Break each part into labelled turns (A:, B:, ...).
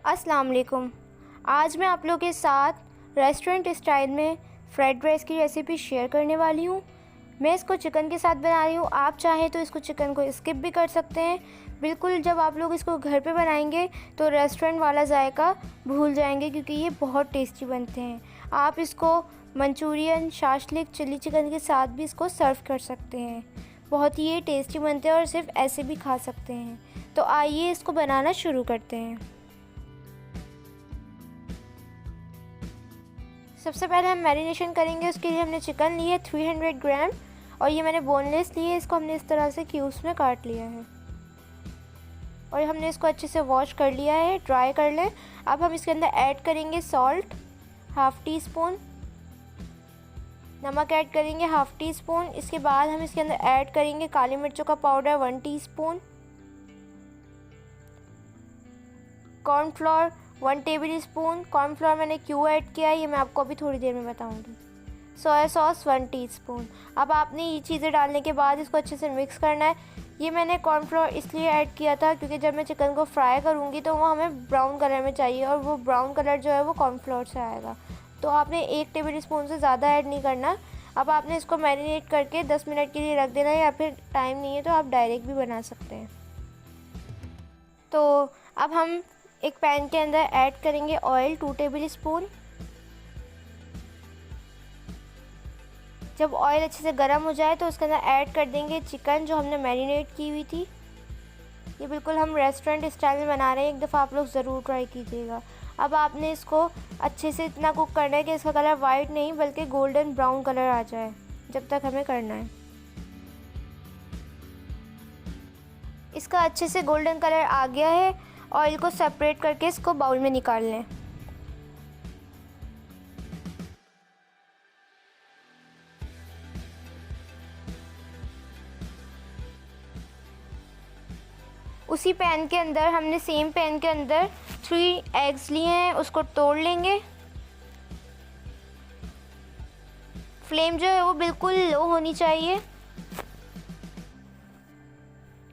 A: अस्सलाम वालेकुम। आज मैं आप लोगों के साथ रेस्टोरेंट स्टाइल में फ्राइड राइस की रेसिपी शेयर करने वाली हूँ। मैं इसको चिकन के साथ बना रही हूँ। आप चाहें तो इसको चिकन को स्किप भी कर सकते हैं। बिल्कुल जब आप लोग इसको घर पे बनाएंगे तो रेस्टोरेंट वाला जायका भूल जाएंगे, क्योंकि ये बहुत टेस्टी बनते हैं। आप इसको मंचूरियन, शाशलिक, चिली चिकन के साथ भी इसको सर्व कर सकते हैं। बहुत ही ये टेस्टी बनते हैं और सिर्फ ऐसे भी खा सकते हैं। तो आइए इसको बनाना शुरू करते हैं। सबसे पहले हम मैरिनेशन करेंगे। उसके लिए हमने चिकन ली है 300 ग्राम और ये मैंने बोनलेस ली है। इसको हमने इस तरह से क्यूब्स में काट लिया है और हमने इसको अच्छे से वॉश कर लिया है, ड्राई कर लें। अब हम इसके अंदर ऐड करेंगे सॉल्ट हाफ़ टी स्पून, नमक ऐड करेंगे हाफ़ टी स्पून। इसके बाद हम इसके अंदर ऐड करेंगे काली मिर्चों का powder 1 teaspoon, cornflour 1 table spoon. Cornflour मैंने क्यों ऐड किया है ये मैं आपको अभी थोड़ी देर में बताऊंगी। Soya sauce 1 teaspoon. अब आपने ये चीज़ें डालने के बाद इसको अच्छे से मिक्स करना है। ये मैंने कॉर्नफ्लोर इसलिए ऐड किया था क्योंकि जब मैं चिकन को फ्राई करूँगी तो वो हमें ब्राउन कलर में चाहिए और वो ब्राउन कलर जो है वो कॉर्नफ्लोर से आएगा। तो आपने 1 टेबल स्पून से ज़्यादा ऐड नहीं करना। अब आपने इसको मैरिनेट करके 10 मिनट के लिए रख देना है, या फिर टाइम नहीं है तो आप डायरेक्ट भी बना सकते हैं। तो अब हम एक पैन के अंदर ऐड करेंगे ऑयल 2 टेबल स्पून। जब ऑयल अच्छे से गर्म हो जाए तो उसके अंदर ऐड कर देंगे चिकन जो हमने मैरिनेट की हुई थी। ये बिल्कुल हम रेस्टोरेंट स्टाइल में बना रहे हैं, एक दफ़ा आप लोग ज़रूर ट्राई कीजिएगा। अब आपने इसको अच्छे से इतना कुक करना है कि इसका कलर वाइट नहीं बल्कि गोल्डन ब्राउन कलर आ जाए, जब तक हमें करना है। इसका अच्छे से गोल्डन कलर आ गया है। ऑयल को सेपरेट करके इसको बाउल में निकाल लें। उसी पैन के अंदर हमने सेम पैन के अंदर 3 एग्स लिए हैं, उसको तोड़ लेंगे। फ्लेम जो है वो बिल्कुल लो होनी चाहिए।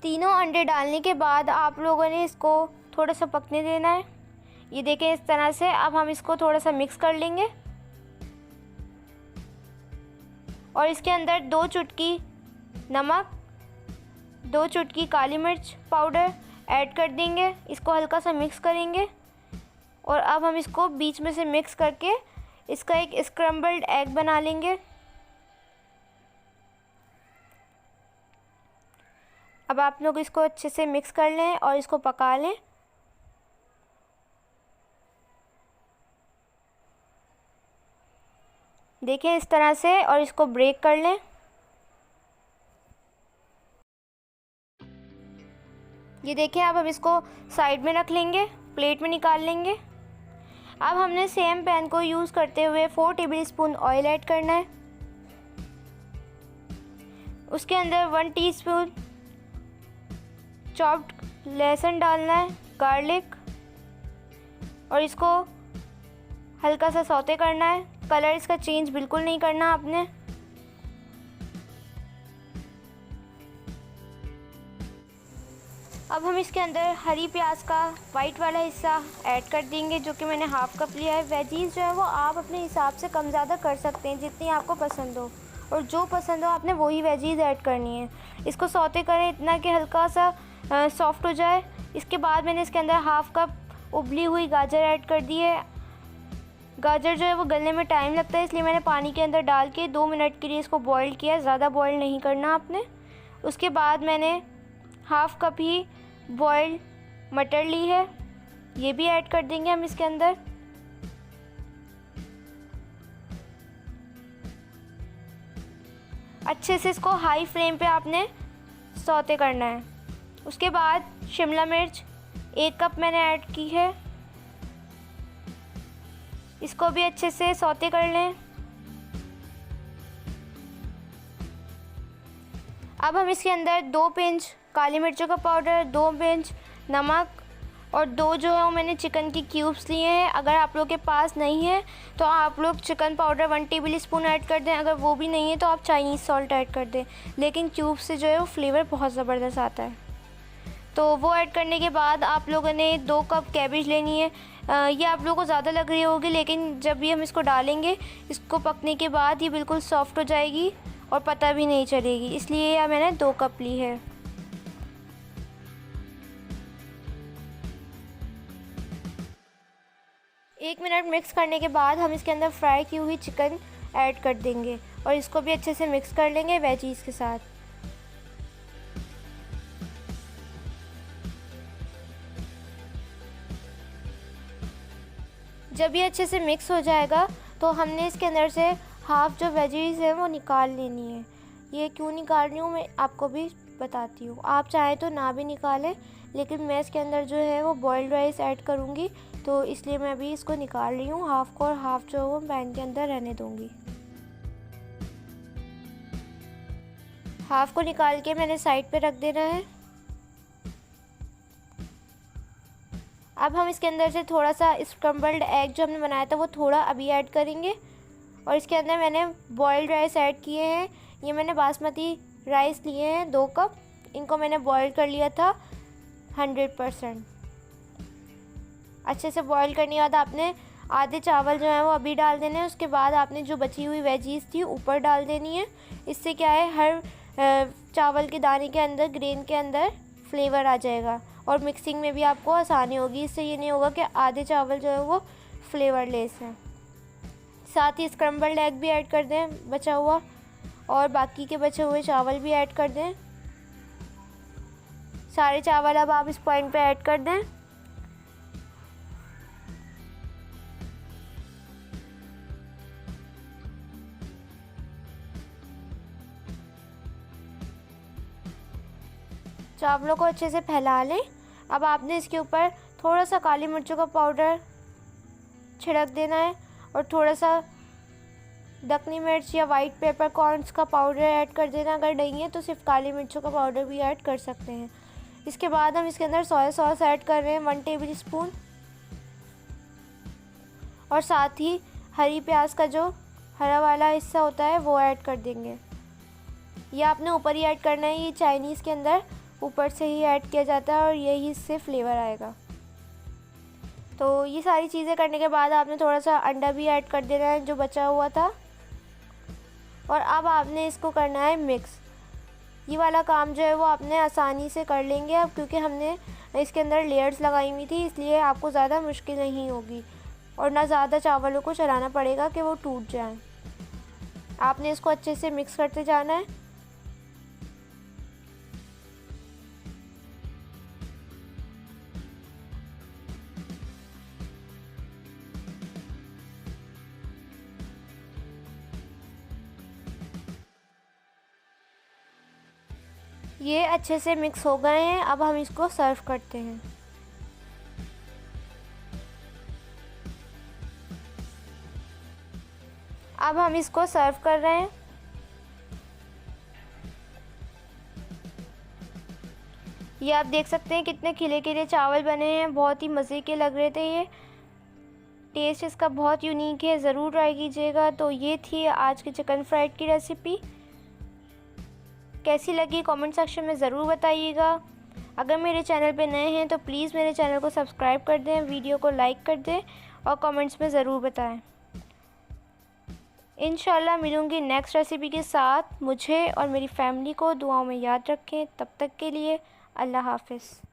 A: तीनों अंडे डालने के बाद आप लोगों ने इसको थोड़ा सा पकने देना है। ये देखें इस तरह से। अब हम इसको थोड़ा सा मिक्स कर लेंगे और इसके अंदर 2 चुटकी नमक, 2 चुटकी काली मिर्च पाउडर ऐड कर देंगे। इसको हल्का सा मिक्स करेंगे और अब हम इसको बीच में से मिक्स करके इसका एक स्क्रम्बल्ड एग बना लेंगे। अब आप लोग इसको अच्छे से मिक्स कर लें और इसको पका लें। देखें इस तरह से, और इसको ब्रेक कर लें। ये देखें अब हम इसको साइड में रख लेंगे, प्लेट में निकाल लेंगे। अब हमने सेम पैन को यूज़ करते हुए 4 टेबल स्पून ऑयल ऐड करना है। उसके अंदर 1 टीस्पून चॉप्ड लहसुन डालना है, गार्लिक, और इसको हल्का सा सौते करना है। कलर इसका चेंज बिल्कुल नहीं करना आपने। अब हम इसके अंदर हरी प्याज का वाइट वाला हिस्सा ऐड कर देंगे, जो कि मैंने हाफ़ कप लिया है। वेजीज़ जो है वो आप अपने हिसाब से कम ज़्यादा कर सकते हैं, जितनी आपको पसंद हो, और जो पसंद हो आपने वही वेजीज़ ऐड करनी है। इसको सौते करें इतना कि हल्का सा सॉफ्ट हो जाए। इसके बाद मैंने इसके अंदर हाफ़ कप उबली हुई गाजर ऐड कर दी है। गाजर जो है वो गलने में टाइम लगता है, इसलिए मैंने पानी के अंदर डाल के 2 मिनट के लिए इसको बॉईल किया। ज़्यादा बॉईल नहीं करना आपने। उसके बाद मैंने हाफ़ कप ही बॉइल्ड मटर ली है, ये भी ऐड कर देंगे हम इसके अंदर। अच्छे से इसको हाई फ्लेम पे आपने सौते करना है। उसके बाद शिमला मिर्च 1 कप मैंने ऐड की है, इसको भी अच्छे से सौते कर लें। अब हम इसके अंदर 2 पिंच काली मिर्चों का पाउडर, 2 पिंच नमक और 2 जो है वो मैंने चिकन की क्यूब्स लिए हैं। अगर आप लोग के पास नहीं है तो आप लोग chicken powder 1 table spoon add कर दें। अगर वो भी नहीं है तो आप चाइनीज़ सॉल्ट ऐड कर दें, लेकिन क्यूब्स से जो है वो फ्लेवर बहुत ज़बरदस्त आता है। तो वो ऐड करने के बाद आप लोगों ने 2 कप कैबेज लेनी है। ये आप लोगों को ज़्यादा लग रही होगी, लेकिन जब भी हम इसको डालेंगे, इसको पकने के बाद ये बिल्कुल सॉफ्ट हो जाएगी और पता भी नहीं चलेगी, इसलिए मैंने 2 कप ली है। एक मिनट मिक्स करने के बाद हम इसके अंदर फ्राई की हुई चिकन ऐड कर देंगे और इसको भी अच्छे से मिक्स कर लेंगे वेजीज़ के साथ। जब ये अच्छे से मिक्स हो जाएगा तो हमने इसके अंदर से हाफ़ जो वेजीज़ है वो निकाल लेनी है। ये क्यों निकाल रही हूँ मैं आपको भी बताती हूँ। आप चाहें तो ना भी निकालें, लेकिन मैं इसके अंदर जो है वो बॉइल्ड राइस ऐड करूँगी, तो इसलिए मैं अभी इसको निकाल रही हूँ हाफ़ को, और हाफ़ जो है वो पैन के अंदर रहने दूँगी। हाफ़ को निकाल के मैंने साइड पे रख देना है। अब हम इसके अंदर से थोड़ा सा स्क्रम्बल्ड एग जो हमने बनाया था वो थोड़ा अभी ऐड करेंगे, और इसके अंदर मैंने बॉइल्ड राइस ऐड किए हैं। ये मैंने बासमती राइस लिए हैं 2 कप, इनको मैंने बॉईल कर लिया था 100%। अच्छे से बॉईल करने के बाद आपने आधे चावल जो है वो अभी डाल देने हैं। उसके बाद आपने जो बची हुई वेजीज़ थी ऊपर डाल देनी है। इससे क्या है, हर चावल के दाने के अंदर, ग्रेन के अंदर फ्लेवर आ जाएगा और मिक्सिंग में भी आपको आसानी होगी। इससे ये नहीं होगा कि आधे चावल जो है वो फ्लेवरलेस हैं। साथ ही स्क्रम्बल्ड एग भी ऐड कर दें बचा हुआ, और बाकी के बचे हुए चावल भी ऐड कर दें। सारे चावल अब आप इस पॉइंट पे ऐड कर दें। चावलों को अच्छे से फैला लें। अब आपने इसके ऊपर थोड़ा सा काली मिर्चों का पाउडर छिड़क देना है और थोड़ा सा दखनी मिर्च या वाइट पेपर कॉर्न्स का पाउडर ऐड कर देना। अगर नहीं है तो सिर्फ काली मिर्चों का पाउडर भी ऐड कर सकते हैं। इसके बाद हम इसके अंदर सोया सॉस ऐड कर रहे हैं 1 टेबल स्पून, और साथ ही हरी प्याज का जो हरा वाला हिस्सा होता है वो ऐड कर देंगे। ये आपने ऊपर ही ऐड करना है, ये चाइनीज़ के अंदर ऊपर से ही ऐड किया जाता है और यही इससे फ्लेवर आएगा। तो ये सारी चीज़ें करने के बाद आपने थोड़ा सा अंडा भी ऐड कर देना है जो बचा हुआ था, और अब आपने इसको करना है मिक्स। ये वाला काम जो है वो आपने आसानी से कर लेंगे अब, क्योंकि हमने इसके अंदर लेयर्स लगाई हुई थी, इसलिए आपको ज़्यादा मुश्किल नहीं होगी और ना ज़्यादा चावलों को चलाना पड़ेगा कि वो टूट जाएं। आपने इसको अच्छे से मिक्स करते जाना है। ये अच्छे से मिक्स हो गए हैं, अब हम इसको सर्व करते हैं। अब हम इसको सर्व कर रहे हैं। ये आप देख सकते हैं कितने खिले खिले चावल बने हैं, बहुत ही मज़े के लग रहे थे। ये टेस्ट इसका बहुत यूनिक है, ज़रूर ट्राई कीजिएगा। तो ये थी आज की चिकन फ्राइड की रेसिपी। कैसी लगी कमेंट सेक्शन में ज़रूर बताइएगा। अगर मेरे चैनल पे नए हैं तो प्लीज़ मेरे चैनल को सब्सक्राइब कर दें, वीडियो को लाइक कर दें और कमेंट्स में ज़रूर बताएं। इंशाल्लाह मिलूँगी नेक्स्ट रेसिपी के साथ। मुझे और मेरी फैमिली को दुआओं में याद रखें। तब तक के लिए अल्लाह हाफ़िज़।